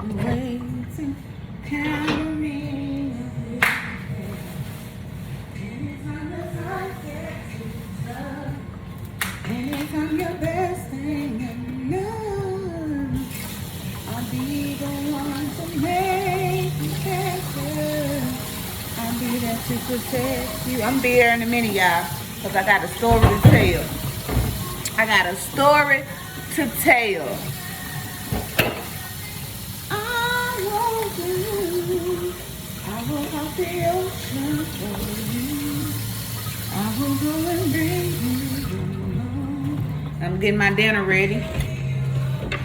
waiting, count on me. Anytime your best thing enough, I'll be the one to make you better. I'll be there to protect you. I'm be here in a minute, y'all, because I got a story to tell. I got a story to tell. I want you. I will cross the ocean for you. I will go and bring you. I'm getting my dinner ready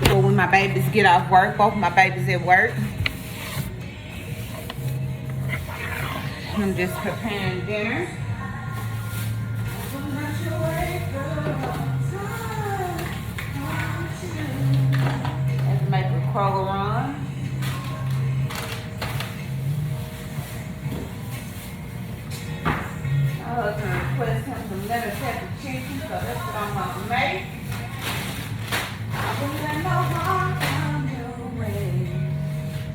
for when my babies get off work. Both my babies at work. I'm just preparing dinner. Let's make a Kroger run. My husband requested him some letter pepper chicken, so that's what I'm going to make. I wouldn't know harm on your way.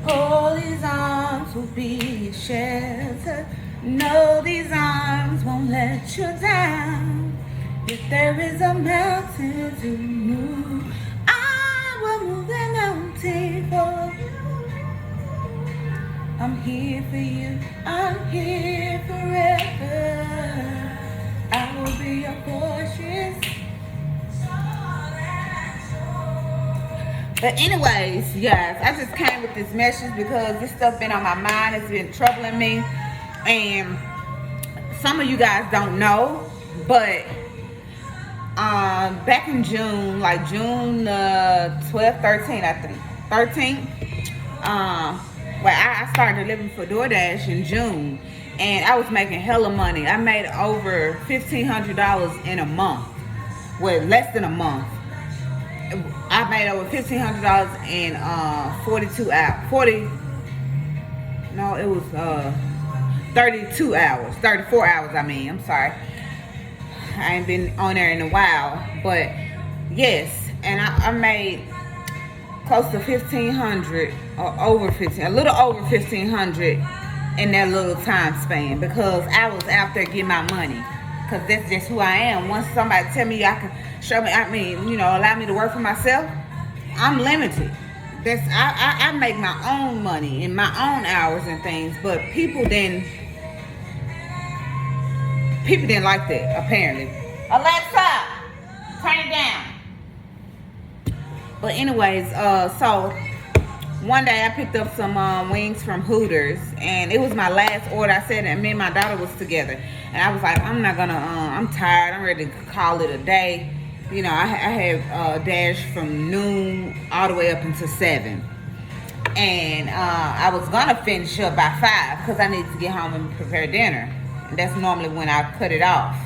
Oh, these arms will be your shelter. No, these arms won't let you down. If there is a mountain to move, I will move that mountain for you. I'm here for you. I'm here forever. I will be your fortress. But anyways, guys, I just came with this message because this stuff been on my mind. It's been troubling me. And some of you guys don't know, but back in June, like June 12th, 13th, I think, 13th, well, I started living for DoorDash in June, and I was making hella money. I made over $1,500 in a month, well, less than a month. I made over $1,500 in 42 hours. It was 32 hours, 34 hours, I'm sorry. I ain't been on there in a while, but yes, and I made close to $1,500 or over 15, a little over $1,500 in that little time span because I was out there getting my money. Because that's just who I am. Once somebody tell me I can show me, allow me to work for myself, I'm limited. I make my own money in my own hours and things, but people didn't like that, apparently. Alexa, turn it down. But anyways, so one day I picked up some wings from Hooters, and it was my last order. I said, and me and my daughter was together, and I was like, I'm not gonna, I'm tired, I'm ready to call it a day. You know, I had dash from noon all the way up until 7. And I was gonna finish up by 5 because I needed to get home and prepare dinner. And that's normally when I cut it off.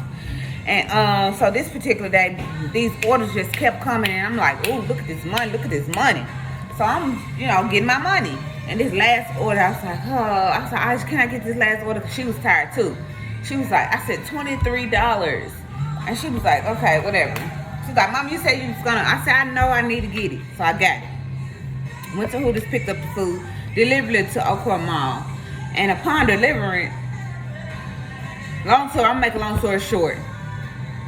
And so this particular day, these orders just kept coming, and I'm like, ooh, look at this money, look at this money. So I'm, getting my money. And this last order, I was like, can I get this last order? Because she was tired too. She was like, I said $23. And she was like, okay, whatever. She's like, Mom, you said you was gonna. I said, I know I need to get it. So I got it. Went to Hooters, picked up the food, delivered it to Oakwood Mall. And upon delivering, I'm making a long story short.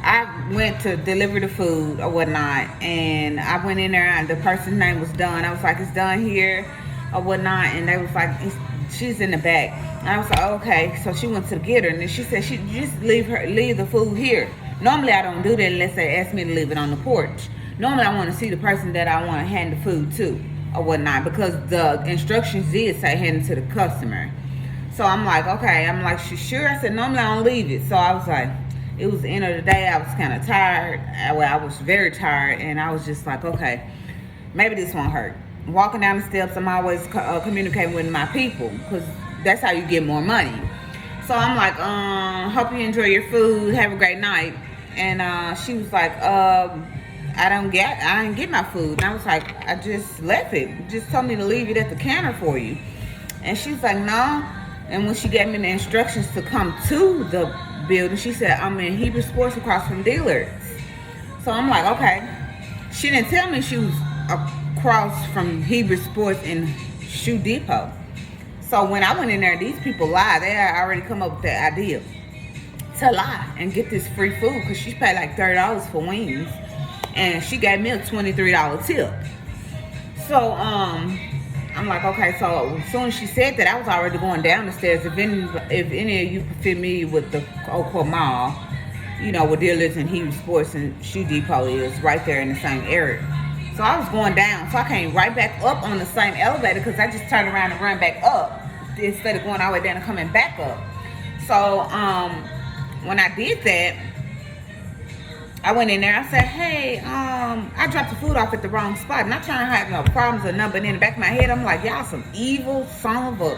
I went to deliver the food or whatnot, and I went in there, and the person's name was done. I was like, it's done here or whatnot, and they was like, she's in the back. And I was like, okay. So she went to get her, and then she said, she just leave the food here. Normally I don't do that unless they ask me to leave it on the porch. Normally I want to see the person that I want to hand the food to or whatnot, because the instructions did say hand it to the customer. So I'm like, okay. I'm like, she sure? I said, normally I don't leave it. So I was like, it was the end of the day. I was kind of tired. I was very tired, and I was just like, okay, maybe this won't hurt. Walking down the steps, I'm always communicating with my people, because that's how you get more money. So I'm like, hope you enjoy your food. Have a great night. And she was like, I didn't get my food. And I was like, I just left it. You just told me to leave it at the counter for you. And she was like, no. And when she gave me the instructions to come to the building, she said, I'm in Hebrew Sports across from Dillard's. So I'm like, okay. She didn't tell me she was across from Hebrew Sports in Shoe Depot. So when I went in there, these people lied. They had already come up with the idea to lie and get this free food because she paid like $30 for wings, and she gave me a $23 tip. So I'm like, okay. So as soon as she said that, I was already going down the stairs. If any of you familiar with the Oakwood Mall, you know where Dealers and Hughes Sports and Shoe Depot is, right there in the same area. So I was going down, so I came right back up on the same elevator because I just turned around and ran back up instead of going all the way down and coming back up. So when I did that, I went in there. I said, hey, I dropped the food off at the wrong spot. Not trying to have no problems or nothing, but in the back of my head, I'm like, y'all some evil son of a,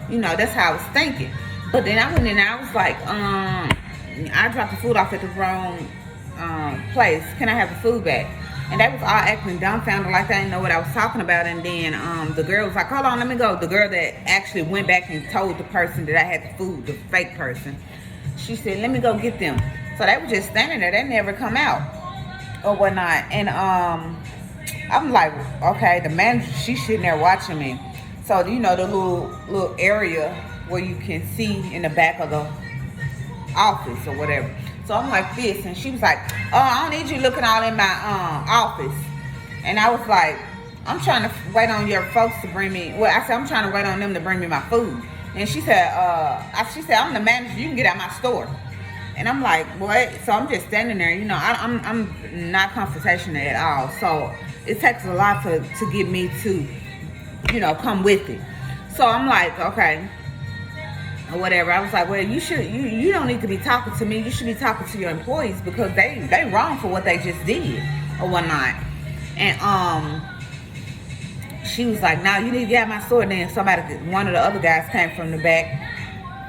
you know, that's how I was thinking. But then I went in there, I was like, I dropped the food off at the wrong place. Can I have the food back? And they was all acting dumbfounded like they didn't know what I was talking about. And then the girl was like, hold on, let me go. The girl that actually went back and told the person that I had the food, the fake person, she said, let me go get them. So they were just standing there. They never come out or whatnot. And I'm like, okay, the manager, she's sitting there watching me. So, you know, the little area where you can see in the back of the office or whatever. So I'm like this, and she was like, oh, I don't need you looking all in my office. And I was like, I'm trying to wait on your folks to bring me, well, I said, I'm trying to wait on them to bring me my food. And she said, I'm the manager, you can get out my store. And I'm like, what? So I'm just standing there, you know, I'm not confrontational at all. So it takes a lot to get me to, you know, come with it. So I'm like, okay, or whatever. I was like, well, you don't need to be talking to me. You should be talking to your employees because they wrong for what they just did or whatnot. And she was like, nah, you need to get out my store. And then one of the other guys came from the back,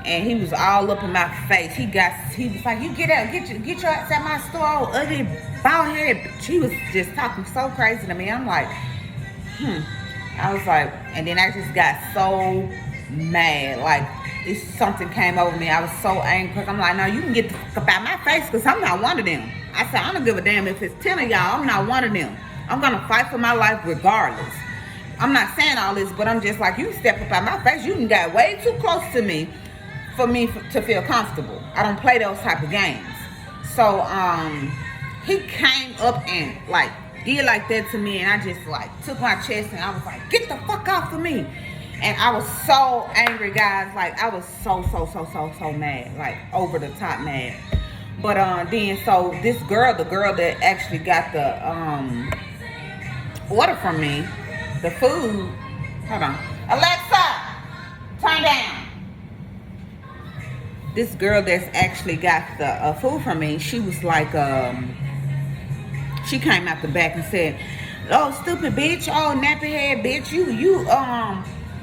and he was all up in my face. He was like, you get out, get your ass out my store, old ugly, bald head. She was just talking so crazy to me. I'm like, I was like, and then I just got so mad, like something came over me. I was so angry because I'm like, no, you can get the fuck out my face because I'm not one of them. I said, I don't give a damn if it's 10 of y'all. I'm not one of them. I'm gonna fight for my life regardless. I'm not saying all this, but I'm just like, you step up out my face, you can get way too close to me for me to feel comfortable. I don't play those type of games. So he came up and like did like that to me, and I just like took my chest and I was like, get the fuck off of me. And I was so angry, guys. Like I was so mad, like over the top mad. But then so this girl, the girl that actually got the order from me, the food, hold on, Alexa, turn down. This girl that's actually got the food from me, she was like, she came out the back and said, oh, stupid bitch, oh, nappy head bitch,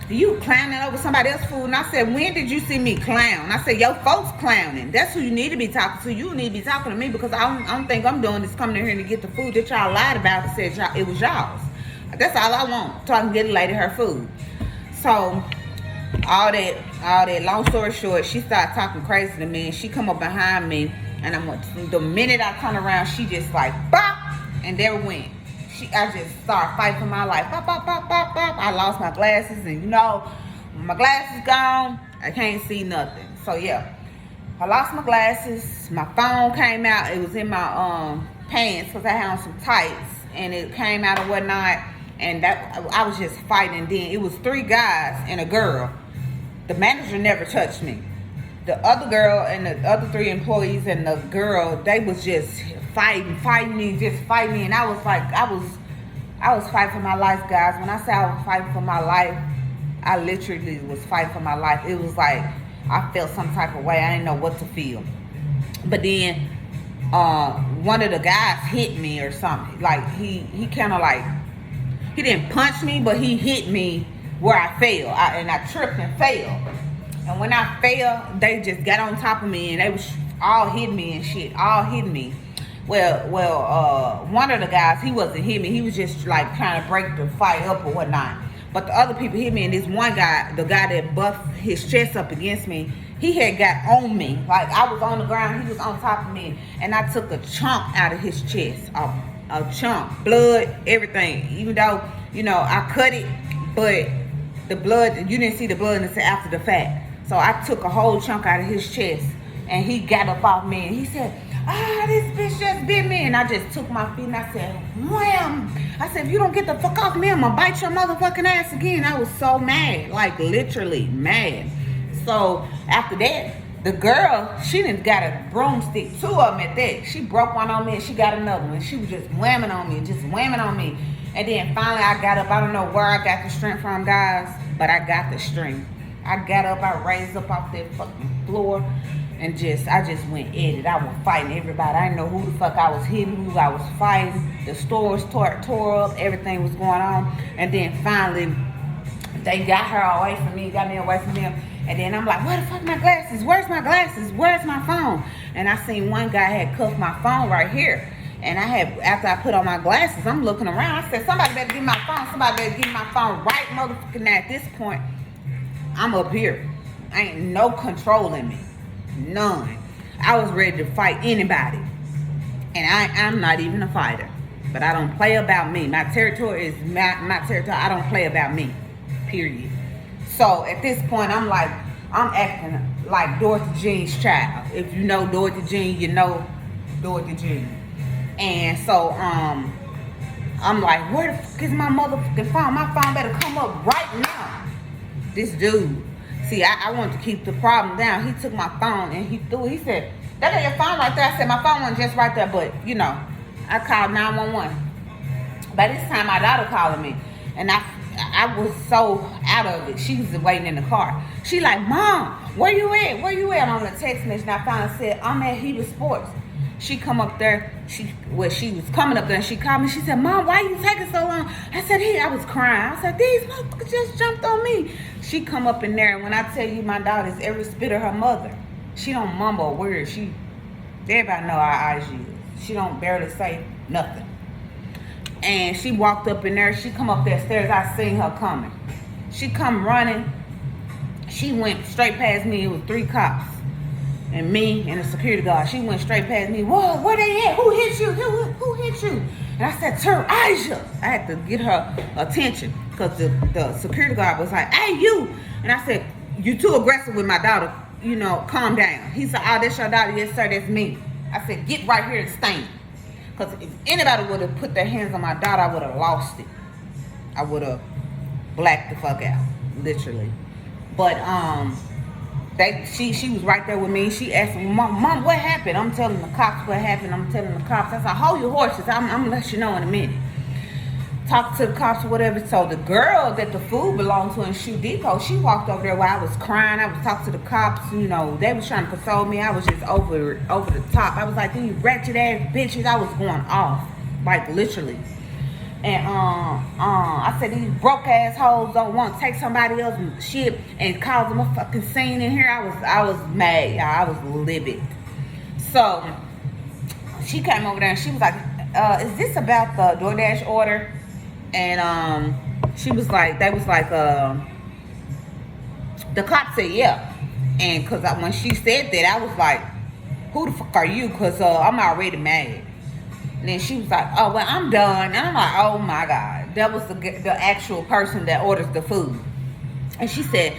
you clowning over somebody else's food. And I said, when did you see me clown? I said, your folks clowning. That's who you need to be talking to. You need to be talking to me because I don't think I'm doing this coming in here to get the food that y'all lied about and said it was y'all's. That's all I want, so I can get a lady her food. So all that, long story short, she started talking crazy to me, and she come up behind me, and the minute I turn around, she just like, bop, and there it went. I just started fighting for my life. Bop, bop, bop, bop, bop. I lost my glasses, and you know, when my glasses gone, I can't see nothing. So yeah, I lost my glasses. My phone came out. It was in my pants because I had on some tights, and it came out and whatnot. And that I was just fighting. Then it was 3 guys and a girl. The manager never touched me. The other girl and the other 3 employees and the girl, they was just fighting me. And I was like, I was fighting for my life, guys. When I say I was fighting for my life, I literally was fighting for my life. It was like I felt some type of way. I didn't know what to feel. But then one of the guys hit me or something. Like he kind of like, he didn't punch me, but he hit me where I fell. And I tripped and fell. And when I fell, they just got on top of me, and they was all hitting me and shit, all hitting me. Well, one of the guys, he wasn't hitting me. He was just like trying to break the fight up or whatnot. But the other people hit me, and this one guy, the guy that buffed his chest up against me, he had got on me. Like I was on the ground, he was on top of me, and I took a chunk out of his chest, a chunk, blood, everything. Even though, you know, I cut it, but the blood, you didn't see the blood until after the fact. So I took a whole chunk out of his chest, and he got up off me, and he said, this bitch just bit me. And I just took my feet, and I said, wham. I said, if you don't get the fuck off me, I'm gonna bite your motherfucking ass again. I was so mad, like literally mad. So after that, the girl, she done got a broomstick, 2 of them at that. She broke one on me, and she got another one. She was just whamming on me, just whamming on me. And then finally I got up. I don't know where I got the strength from, guys, but I got the strength. I got up, I raised up off that fucking floor, and I just went at it. I was fighting everybody. I didn't know who the fuck I was hitting, who I was fighting. The stores tore up, everything was going on. And then finally, they got her away from me, got me away from them. And then I'm like, where the fuck my glasses? Where's my glasses? Where's my phone? And I seen one guy had cuffed my phone right here. And after I put on my glasses, I'm looking around. I said, somebody better give me my phone. Somebody better give me my phone right motherfucking now. At this point, I'm up here. Ain't no control in me. None. I was ready to fight anybody. And I'm not even a fighter. But I don't play about me. My territory is my territory. I don't play about me. Period. So at this point, I'm acting like Dorothy Jean's child. If you know Dorothy Jean, you know Dorothy Jean. And so I'm like, where the fuck is my motherfucking phone? My phone better come up right now. This dude, see, I wanted to keep the problem down. He took my phone and he threw it. He said, that ain't your phone right there. I said, my phone wasn't just right there, but you know, I called 911. By this time, my daughter calling me, and I was so out of it. She was waiting in the car. She like, Mom, where you at? Where you at? On the text message, and I finally said, I'm at Heba Sports. She come up there. She was coming up there, and she called me. She said, Mom, why you taking so long? I said, I was crying. I said, these motherfuckers just jumped on me. She come up in there, and when I tell you my daughter's every spit of her mother, she don't mumble a word. Everybody know how eyes she is. She don't barely say nothing. And she walked up in there. She come up that stairs. I seen her coming. She come running. She went straight past me. It was 3 cops and me and a security guard. She went straight past me. Whoa, where they at? Who hit you? Who hit you? And I said, Terasia. I had to get her attention because the security guard was like, hey, you. And I said, you too aggressive with my daughter. You know, calm down. He said, that's your daughter. Yes, sir, that's me. I said, get right here and stand. Because if anybody would have put their hands on my daughter, I would have lost it. I would have blacked the fuck out, literally. But she was right there with me. She asked me, Mom, what happened? I'm telling the cops what happened. I'm telling the cops. I said, hold your horses. I'm gonna let you know in a minute. Talk to the cops or whatever. So the girl that the food belonged to in Shoe Depot, she walked over there while I was crying. I was talking to the cops. You know, they was trying to console me. I was just over the top. I was like, these ratchet ass bitches. I was going off, like literally. And I said, these broke ass hoes don't want to take somebody else's shit and cause them a fucking scene in here. I was mad, y'all. I was livid. So she came over there and she was like, is this about the DoorDash order? And she was like, they was like, the cop said, yeah. And because when she said that, I was like, who the fuck are you? Because I'm already mad. And then she was like, oh, well, I'm done. And I'm like, oh, my God. That was the actual person that orders the food. And she said,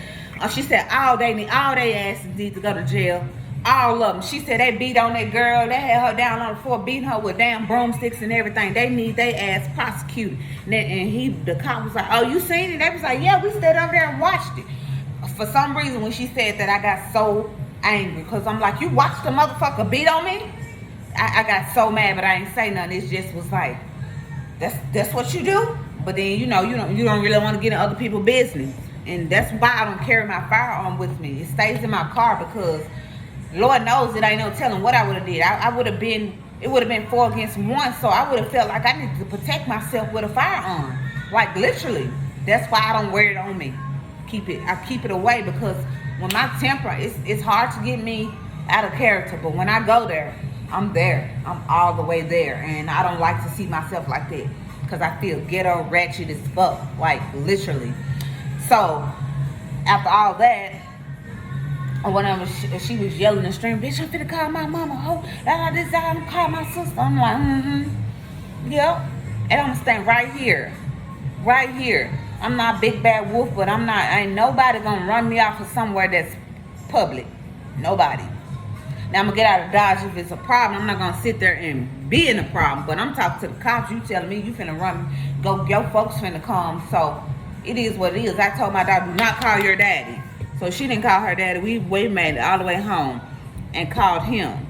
all they asses need to go to jail. All of them. She said they beat on that girl. They had her down on the floor, beating her with damn broomsticks and everything. They need their ass prosecuted. And the cop was like, oh, you seen it? They was like, yeah, we stood over there and watched it. For some reason, when she said that, I got so angry. Because I'm like, you watched the motherfucker beat on me? I got so mad, but I ain't say nothing. It just was like, that's what you do? But then, you don't really want to get in other people's business. And that's why I don't carry my firearm with me. It stays in my car because Lord knows it ain't no telling what I would have did. It would have been 4 against 1, so I would have felt like I needed to protect myself with a firearm. Like literally. That's why I don't wear it on me. I keep it away because when my temper, it's hard to get me out of character. But when I go there, I'm there. I'm all the way there. And I don't like to see myself like that. Because I feel ghetto ratchet as fuck. Like literally. So after all that, whenever she was yelling and screaming, bitch, I'm finna call my mama. Oh, I'm calling my sister. I'm like, yep. And I'm gonna stand right here. Right here. I'm not Big Bad Wolf, but ain't nobody gonna run me off of somewhere that's public. Nobody. Now I'm gonna get out of Dodge if it's a problem. I'm not gonna sit there and be in a problem. But I'm talking to the cops. You telling me you finna run, your folks finna come. So it is what it is. I told my daughter, do not call your daddy. So she didn't call her daddy. We made it all the way home and called him.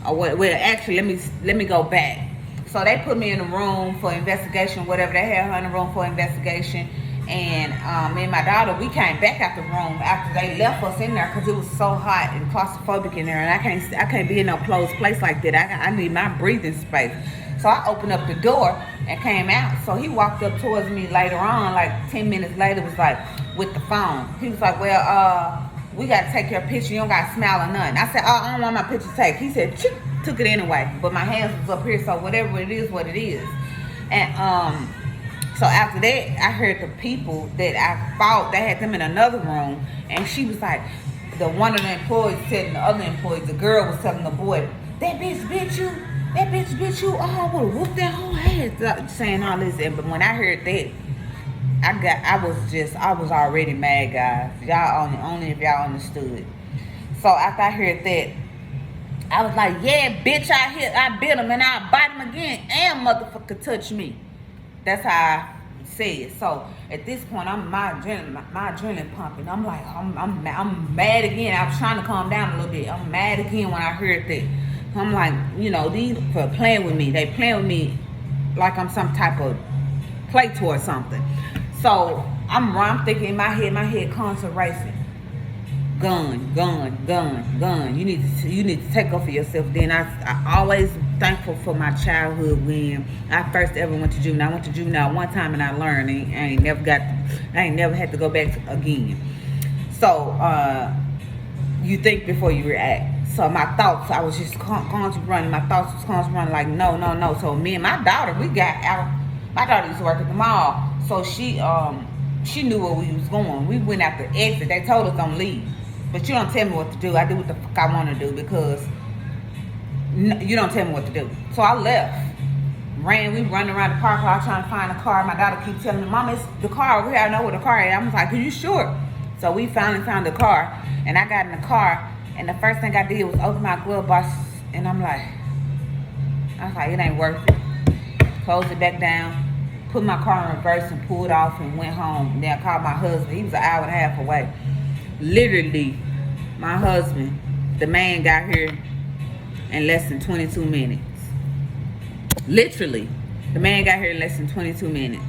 Well, actually, let me go back. So they put me in a room for investigation, whatever. They had her in a room for investigation. And me and my daughter, we came back out the room after they left us in there because it was so hot and claustrophobic in there, and I can't be in no closed place like that. I need my breathing space. So I opened up the door and came out. So he walked up towards me later on, like 10 minutes later, was like with the phone. He was like, well, we got to take your picture. You don't got to smile or nothing. I said, oh, I don't want my picture taken. He said, took it anyway. But my hands was up here, so whatever it is, what it is. And so after that, I heard the people that I thought they had them in another room, and she was like, one of the employees telling the other employees, the girl was telling the boy, that bitch bit you, oh, I would have whooped that whole head, saying all this. But when I heard that, I was already mad, guys. Y'all only if y'all understood. So after I heard that, I was like, yeah, bitch, I bit him and I bite him again, and motherfucker touch me. That's how I said. So at this point, my adrenaline pumping. I'm like, I'm mad again. I was trying to calm down a little bit. I'm mad again when I heard that. I'm like, these for playing with me. They playing with me like I'm some type of play toy or something. So I'm thinking in my head constant racing. Gun. You need to take off for yourself. Then I always thankful for my childhood when I first ever went to juvenile. I went to juvenile one time and I learned. I ain't never had to go back again. So you think before you react. So my thoughts, I was just constantly running. My thoughts was constantly running like no. So me and my daughter, we got out. My daughter used to work at the mall, so she knew where we was going. We went out the exit. They told us don't leave. But you don't tell me what to do. I do what the fuck I want to do because you don't tell me what to do. So I left. We running around the park lot trying to find a car. My daughter keeps telling me, Mama, it's the car over here. I know where the car is. I was like, are you sure? So we finally found the car. And I got in the car. And the first thing I did was open my glove box. And I was like, it ain't worth it. Closed it back down. Put my car in reverse and pulled off and went home. And then I called my husband. He was an hour and a half away. Literally, my husband, the man, got here in less than 22 minutes. Literally, the man got here in less than 22 minutes.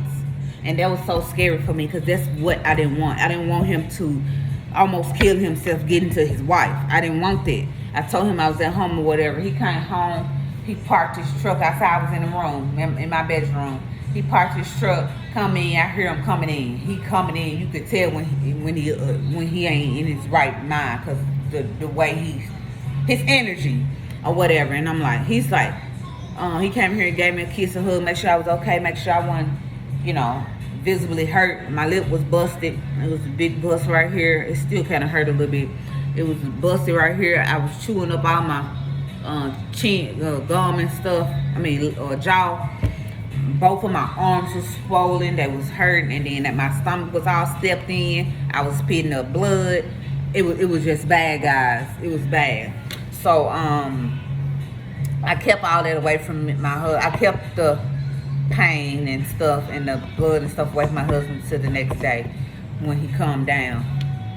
And that was so scary for me because that's what I didn't want. I didn't want him to almost kill himself getting to his wife. I didn't want that. I told him I was at home or whatever. He came home. He parked his truck outside. I was in the room, in my bedroom. He parked his truck, come in. I hear him coming in. He coming in. You could tell when he ain't in his right mind because the way his energy or whatever. And I'm like, he's like, he came here and gave me a kiss and hug, make sure I was okay, make sure I wasn't, visibly hurt. My lip was busted. It was a big bust right here. It still kind of hurt a little bit. It was busted right here. I was chewing up all my chin, gum and stuff. Jaw. Both of my arms was swollen. They was hurting, and then my stomach was all stepped in. I was spitting up blood. It was just bad, guys. It was bad. So I kept all that away from my husband. I kept the pain and stuff and the blood and stuff away from my husband till the next day when he calmed down.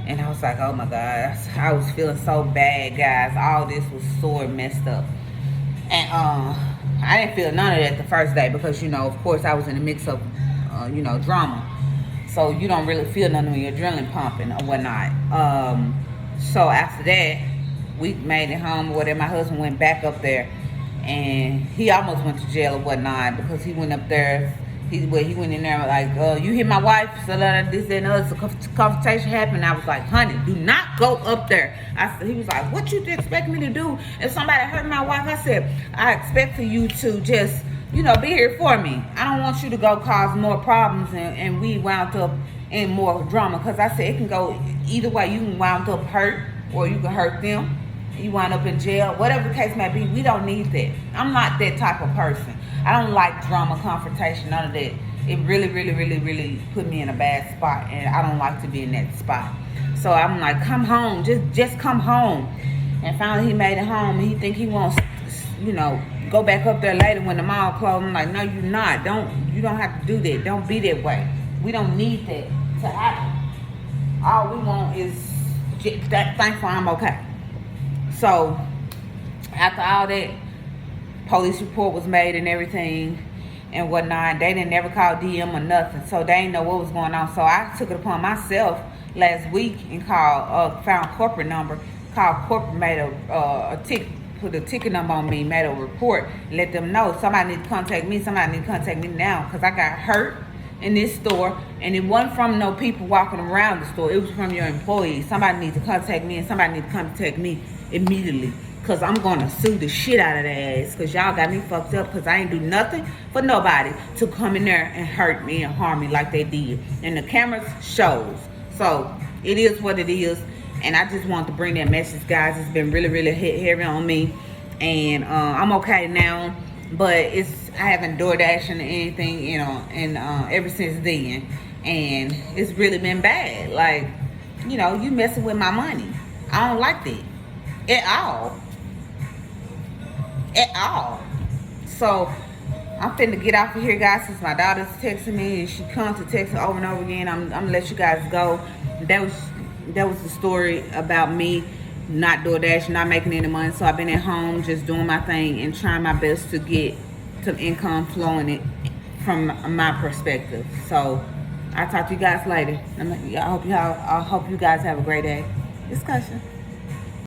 And I was like, oh my God, I was feeling so bad, guys. All this was sore, messed up. And I didn't feel none of that the first day because, of course I was in the mix of, drama. So you don't really feel nothing when your adrenaline pumping or whatnot. So after that, we made it home or whatever. My husband went back up there and he almost went to jail or whatnot because he went up there. He went in there like, you hit my wife, so this and other. So confrontation happened. I was like, honey, do not go up there. He was like, what you expect me to do if somebody hurt my wife? I said, I expect for you to just, be here for me. I don't want you to go cause more problems and we wound up in more drama. Because I said it can go either way. You can wound up hurt or you can hurt them. You wind up in jail. Whatever the case may be, we don't need that. I'm not that type of person. I don't like drama, confrontation, none of that. it really, really, really, really put me in a bad spot, and I don't like to be in that spot. So I'm like, come home, just come home. And finally he made it home, and he think he wants, go back up there later when the mall closed. I'm like, no, you're not. You don't have to do that. Don't be that way. We don't need that to happen. All we want is that. Thankful I'm okay. So after all that, police report was made and everything and whatnot. They didn't never call DM or nothing, so they didn't know what was going on. So I took it upon myself last week and found corporate number, called corporate, made a ticket, put a ticket number on me, made a report, let them know somebody need to contact me. Somebody need to contact me now, because I got hurt in this store, and it wasn't from no people walking around the store. It was from your employees. Somebody needs to contact me, and somebody needs to contact me immediately, because I'm going to sue the shit out of their ass, because y'all got me fucked up, because I ain't do nothing for nobody to come in there and hurt me and harm me like they did. And the cameras shows. So it is what it is. And I just want to bring that message, guys. It's been really, really heavy on me. And I'm okay now. But I haven't DoorDash or anything, and ever since then. And it's really been bad. Like, you messing with my money. I don't like that. At all. At all. So I'm finna get off of here, guys, since my daughter's texting me, and she comes to text over and over again. I'm gonna let you guys go. That was the story about me not DoorDash, not making any money. So I've been at home just doing my thing and trying my best to get some income flowing it from my perspective. So I'll talk to you guys later. I hope you guys have a great day. Discussion.